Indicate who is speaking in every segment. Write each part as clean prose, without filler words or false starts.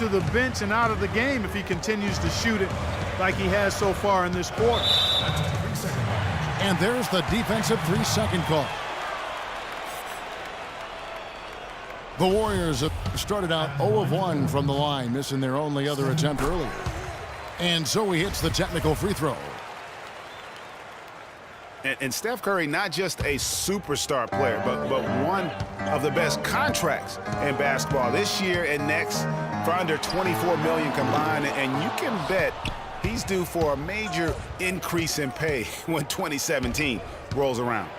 Speaker 1: to the bench and out of the game if he continues to shoot it like he has so far in this quarter.
Speaker 2: And there's the defensive 3-second call. The Warriors have started out 0 of 1 from the line, missing their only other attempt earlier. And so he hits the technical free throw.
Speaker 3: And Steph Curry, not just a superstar player, but one of the best contracts in basketball this year and next for under $24 million combined. And you can bet he's due for a major increase in pay when 2017 rolls around.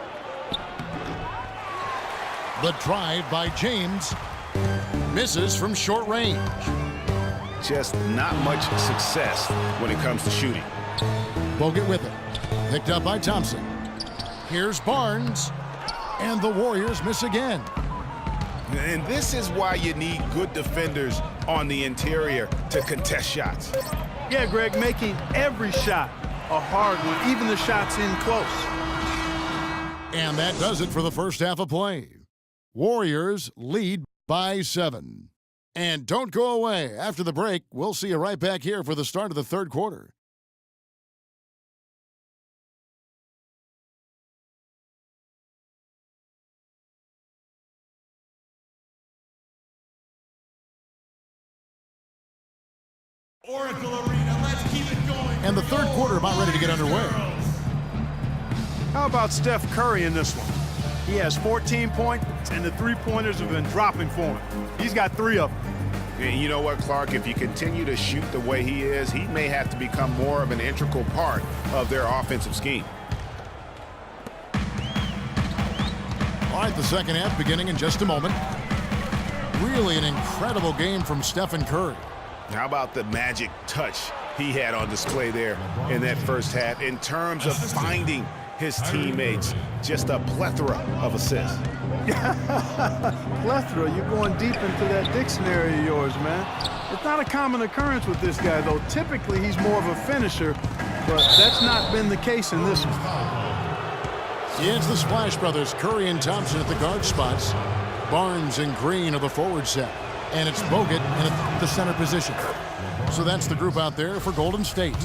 Speaker 2: The drive by James misses from short range.
Speaker 3: Just not much success when it comes to shooting.
Speaker 2: Bogut with it. Picked up by Thompson. Here's Barnes. And the Warriors miss again.
Speaker 3: And this is why you need good defenders on the interior to contest shots.
Speaker 1: Yeah, Greg, making every shot a hard one, even the shots in close.
Speaker 2: And that does it for the first half of play. Warriors lead by 7. And don't go away. After the break, we'll see you right back here for the start of the third quarter.
Speaker 4: Oracle Arena, let's keep it going.
Speaker 2: And the third quarter about ready to get underway.
Speaker 1: How about Steph Curry in this one? He has 14 points, and the three-pointers have been dropping for him. He's got 3 of them.
Speaker 3: And you know what, Clark? If you continue to shoot the way he is, he may have to become more of an integral part of their offensive scheme.
Speaker 2: All right, the second half beginning in just a moment. Really an incredible game from Stephen Curry.
Speaker 3: How about the magic touch he had on display there in that first half in terms of finding his teammates? Just a plethora of assists.
Speaker 1: Plethora, you're going deep into that dictionary of yours, man. It's not a common occurrence with this guy, though. Typically, he's more of a finisher, but that's not been the case in this one.
Speaker 2: It's the Splash Brothers, Curry and Thompson at the guard spots. Barnes and Green are the forward set. And it's Bogut in the center position. So that's the group out there for Golden State.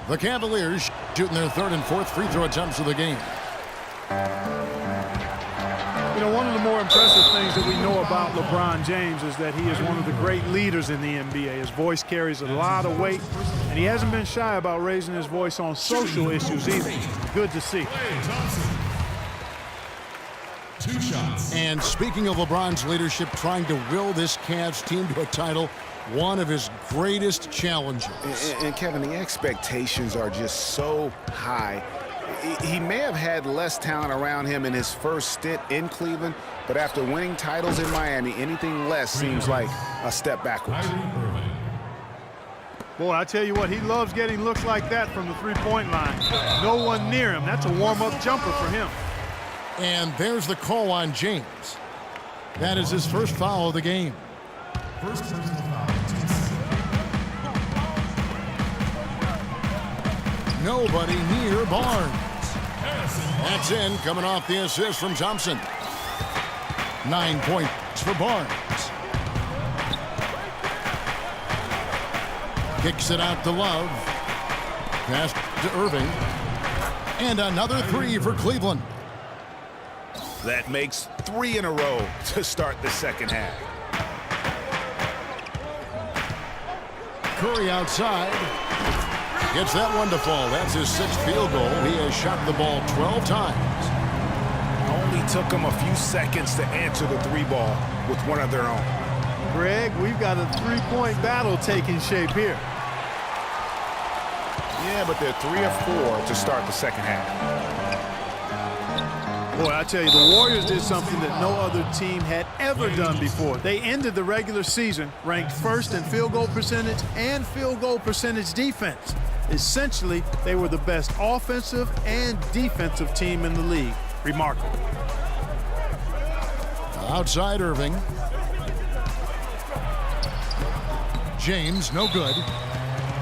Speaker 2: The Cavaliers shooting their third and fourth free throw attempts of the game.
Speaker 1: You know, one of the more impressive things that we know about LeBron James is that he is one of the great leaders in the NBA. His voice carries a lot of weight, and he hasn't been shy about raising his voice on social issues either. Good to see.
Speaker 4: 2 shots.
Speaker 2: And speaking of LeBron's leadership, trying to will this Cavs team to a title, one of his greatest challenges.
Speaker 3: And Kevin, the expectations are just so high. He may have had less talent around him in his first stint in Cleveland, but after winning titles in Miami, anything less seems like a step backwards.
Speaker 1: Boy, I tell you what, he loves getting looks like that from the three-point line. No one near him. That's a warm-up jumper for him.
Speaker 2: And there's the call on James. That is his first foul of the game.
Speaker 4: First personal foul.
Speaker 2: Nobody near Barnes. That's in, coming off the assist from Thompson. 9 points for Barnes. Kicks it out to Love. Pass to Irving. And another 3 for Cleveland.
Speaker 3: That makes 3 in a row to start the second half.
Speaker 2: Curry outside. Gets that one to fall. That's his 6th field goal. He has shot the ball 12 times.
Speaker 3: Only took them a few seconds to answer the 3-ball with one of their own.
Speaker 1: Greg, we've got a three-point battle taking shape here.
Speaker 3: Yeah, but they're 3 of 4 to start the second half.
Speaker 1: Boy, I tell you, the Warriors did something that no other team had ever done before. They ended the regular season ranked first in field goal percentage and field goal percentage defense. Essentially, they were the best offensive and defensive team in the league. Remarkable.
Speaker 2: Outside Irving. James, no good.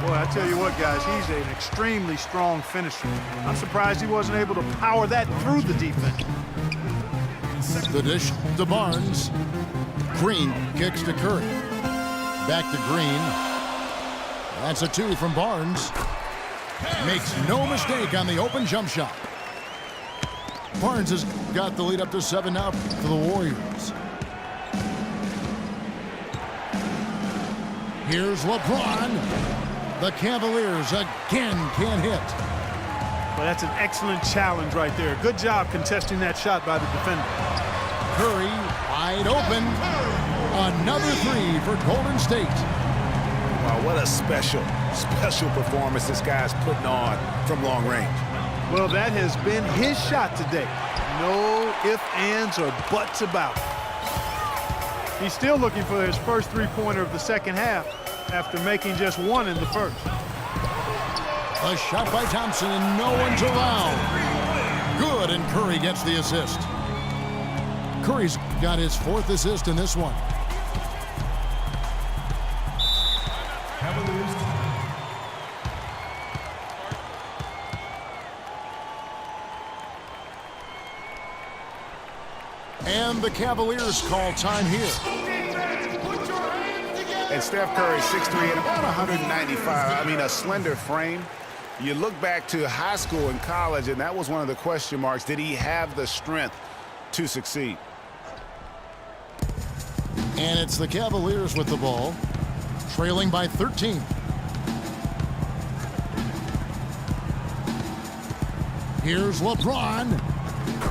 Speaker 1: Boy, I tell you what, guys, he's an extremely strong finisher. I'm surprised he wasn't able to power that through the defense.
Speaker 2: The dish to Barnes. Green kicks to Curry. Back to Green. That's a 2 from Barnes. Makes no mistake on the open jump shot. Barnes has got the lead up to 7 now for the Warriors. Here's LeBron. The Cavaliers again can't hit.
Speaker 1: Well, that's an excellent challenge right there. Good job contesting that shot by the defender.
Speaker 2: Curry wide open. Another 3 for Golden State.
Speaker 3: Wow, what a special performance this guy's putting on from long range.
Speaker 1: Well, that has been his shot today. No ifs, ands, or buts about it. He's still looking for his first three-pointer of the second half after making just 1 in the first.
Speaker 2: A shot by Thompson and no one's around. Good, and Curry gets the assist. Curry's got his 4th assist in this one. And the Cavaliers call time here.
Speaker 3: And Steph Curry, 6'3" and about 195. I mean, a slender frame. You look back to high school and college, and that was one of the question marks. Did he have the strength to succeed?
Speaker 2: And it's the Cavaliers with the ball, trailing by 13. Here's LeBron.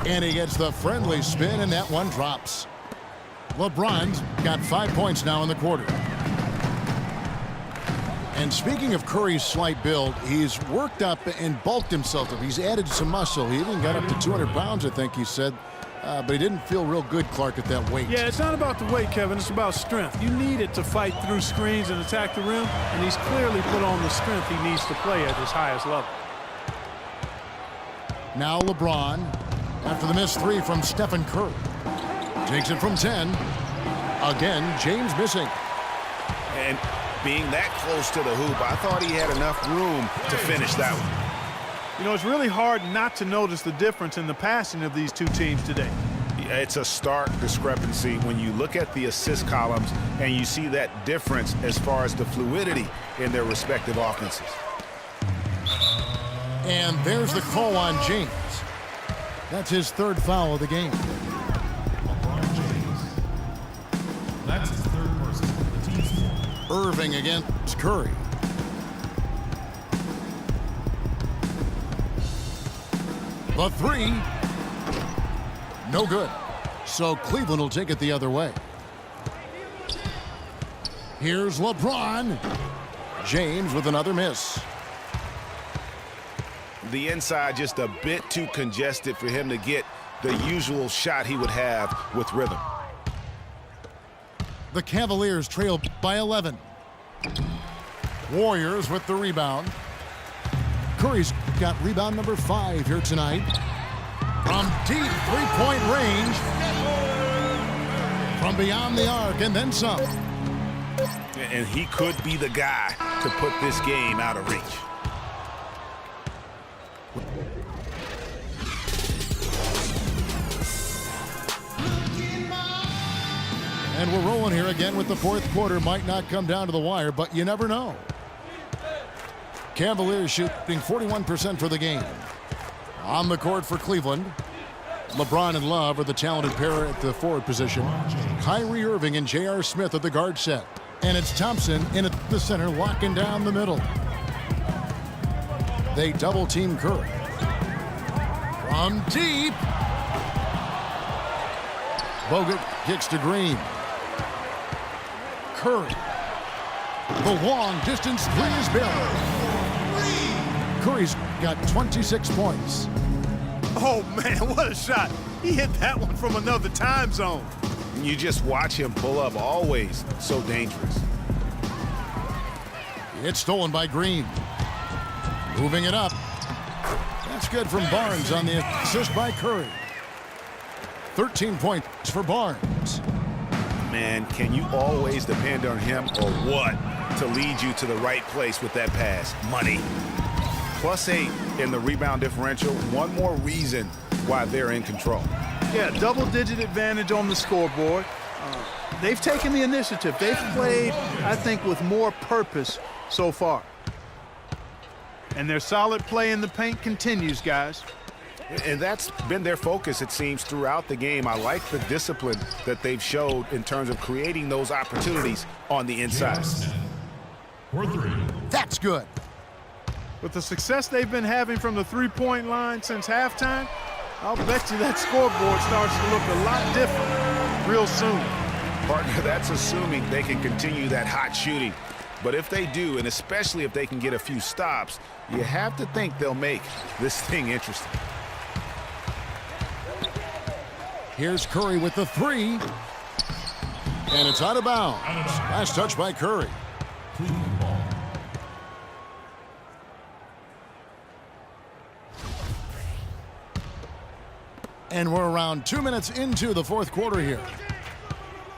Speaker 2: And he gets the friendly spin, and that one drops. LeBron's got 5 points now in the quarter. And speaking of Curry's slight build, he's worked up and bulked himself up. He's added some muscle. He even got up to 200 pounds, I think he said. But he didn't feel real good, Clark, at that weight.
Speaker 1: Yeah, it's not about the weight, Kevin. It's about strength. You need it to fight through screens and attack the rim, and he's clearly put on the strength he needs to play at his highest level.
Speaker 2: Now LeBron, after the missed 3 from Stephen Curry. Takes it from 10. Again, James missing.
Speaker 3: And being that close to the hoop, I thought he had enough room to finish that one.
Speaker 1: You know, it's really hard not to notice the difference in the passing of these two teams today.
Speaker 3: It's a stark discrepancy when you look at the assist columns and you see that difference as far as the fluidity in their respective offenses.
Speaker 2: And there's the call on James. That's his 3rd foul of the game.
Speaker 4: LeBron James. That's his 3rd personal. The team's 4.
Speaker 2: Irving against Curry. The 3. No good. So Cleveland will take it the other way. Here's LeBron. James with another miss.
Speaker 3: The inside just a bit too congested for him to get the usual shot he would have with rhythm.
Speaker 2: The Cavaliers trail by 11. Warriors with the rebound. Curry's got rebound number 5 here tonight. From deep 3-point range. From beyond the arc and then some.
Speaker 3: And he could be the guy to put this game out of reach.
Speaker 2: And we're rolling here again with the 4th quarter. Might not come down to the wire, but you never know. Cavaliers shooting 41% for the game. On the court for Cleveland, LeBron and Love are the talented pair at the forward position. Kyrie Irving and J.R. Smith at the guard set. And it's Thompson in at the center, locking down the middle. They double-team Curry. From deep. Bogut kicks to Green. Curry. The long distance 3 is buried. Curry's got 26 points.
Speaker 1: Oh, man, what a shot. He hit that one from another time zone.
Speaker 3: You just watch him pull up, always so dangerous.
Speaker 2: It's stolen by Green. Moving it up. That's good from Barnes on the assist by Curry. 13 points for Barnes.
Speaker 3: Man, can you always depend on him or what to lead you to the right place with that pass? Money. +8 in the rebound differential. One more reason why they're in control.
Speaker 1: Yeah, double-digit advantage on the scoreboard. they've taken the initiative. They've played, I think, with more purpose so far. And their solid play in the paint continues, guys.
Speaker 3: And that's been their focus, it seems, throughout the game. I like the discipline that they've showed in terms of creating those opportunities on the inside.
Speaker 4: For three.
Speaker 2: That's good.
Speaker 1: With the success they've been having from the three-point line since halftime, I'll bet you that scoreboard starts to look a lot different real soon.
Speaker 3: Partner, that's assuming they can continue that hot shooting. But if they do, and especially if they can get a few stops, you have to think they'll make this thing interesting.
Speaker 2: Here's Curry with the three. And it's out of bounds. Last touch by Curry.
Speaker 4: Cleveland ball.
Speaker 2: And we're around 2 minutes into the fourth quarter here.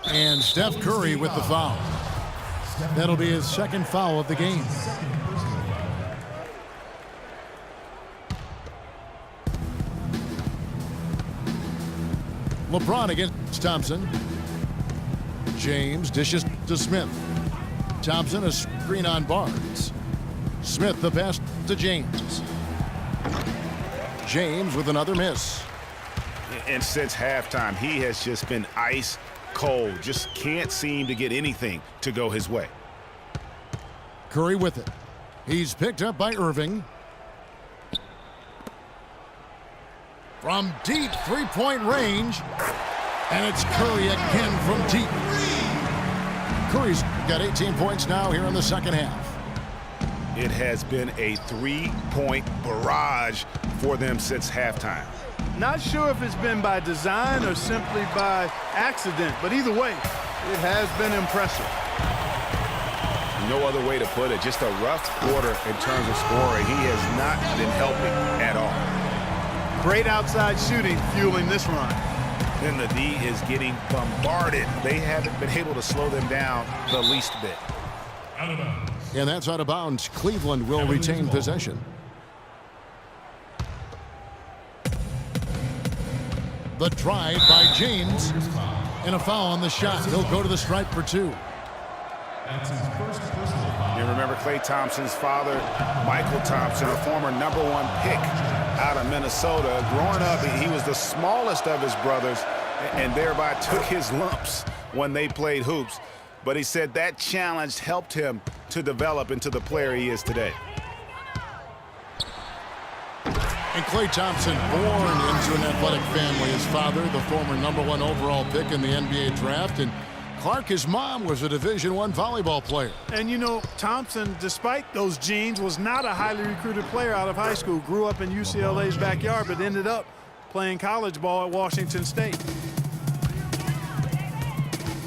Speaker 2: And Steph Curry with the foul. That'll be his second foul of the game. LeBron against Thompson. James dishes to Smith. Thompson a screen on Barnes. Smith the pass to James. James with another miss.
Speaker 3: And since halftime, he has just been ice cold. Just can't seem to get anything to go his way.
Speaker 2: Curry with it. He's picked up by Irving. From deep three-point range. And it's Curry again from deep. Curry's got 18 points now here in the second half.
Speaker 3: It has been a three-point barrage for them since halftime.
Speaker 1: Not sure if it's been by design or simply by accident, but either way, it has been impressive.
Speaker 3: No other way to put it. Just a rough quarter in terms of scoring. He has not been helping at all.
Speaker 1: Great outside shooting fueling this run.
Speaker 3: Then the D is getting bombarded. They haven't been able to slow them down the least bit.
Speaker 4: Out of bounds.
Speaker 2: And that's out of bounds. Cleveland will retain possession. The drive by James. And a foul on the shot. He'll go to the stripe for two.
Speaker 4: That's his first personal foul.
Speaker 3: You remember Klay Thompson's father, Michael Thompson, a former #1 pick out of Minnesota. Growing up, he was the smallest of his brothers and thereby took his lumps when they played hoops. But he said that challenge helped him to develop into the player he is today.
Speaker 2: And Klay Thompson, born into an athletic family. His father, the former #1 overall pick in the NBA draft. And Clark, his mom, was a Division I volleyball player.
Speaker 1: And you know, Thompson, despite those genes, was not a highly recruited player out of high school. Grew up in UCLA's backyard, but ended up playing college ball at Washington State.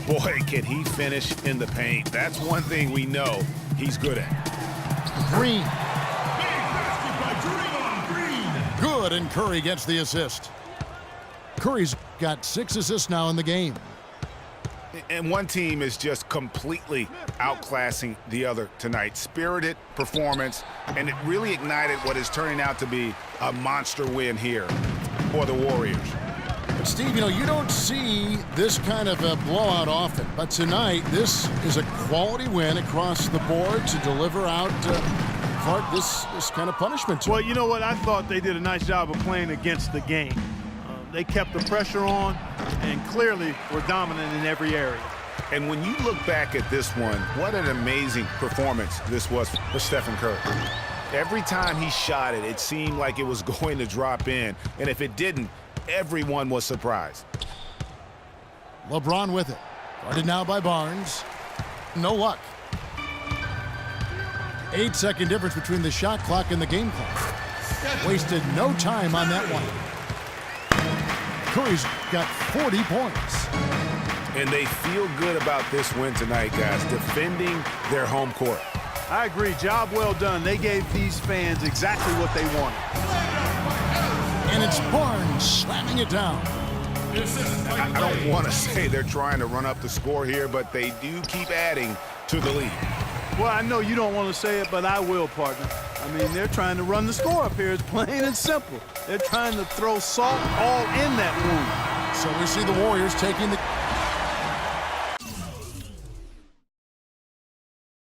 Speaker 3: Boy, can he finish in the paint. That's one thing we know he's good at.
Speaker 2: Green.
Speaker 4: Big basket by Draymond Green.
Speaker 2: Good, and Curry gets the assist. Curry's got 6 assists now in the game.
Speaker 3: And one team is just completely outclassing the other tonight. Spirited performance, and it really ignited what is turning out to be a monster win here for the Warriors.
Speaker 2: But Steve, you know, you don't see this kind of a blowout often. But tonight, this is a quality win across the board to deliver out Clark this kind of punishment to
Speaker 1: Well,
Speaker 2: him.
Speaker 1: you know what? I thought they did a nice job of playing against the game. They kept the pressure on and clearly were dominant in every area.
Speaker 3: And when you look back at this one, what an amazing performance this was for Stephen Curry. Every time he shot it, it seemed like it was going to drop in. And if it didn't, everyone was surprised.
Speaker 2: LeBron with it. Guarded now by Barnes. No luck. 8-second difference between the shot clock and the game clock. Wasted no time on that one. Curry's got 40 points.
Speaker 3: And they feel good about this win tonight, guys, defending their home court.
Speaker 1: I agree. Job well done. They gave these fans exactly what they wanted.
Speaker 2: And it's Barnes slamming it down.
Speaker 3: I don't want to say they're trying to run up the score here, but they do keep adding to the lead.
Speaker 1: Well, I know you don't want to say it, but I will, partner. I mean, they're trying to run the score up here. It's plain and simple. They're trying to throw salt all in that wound.
Speaker 2: So we see the Warriors taking the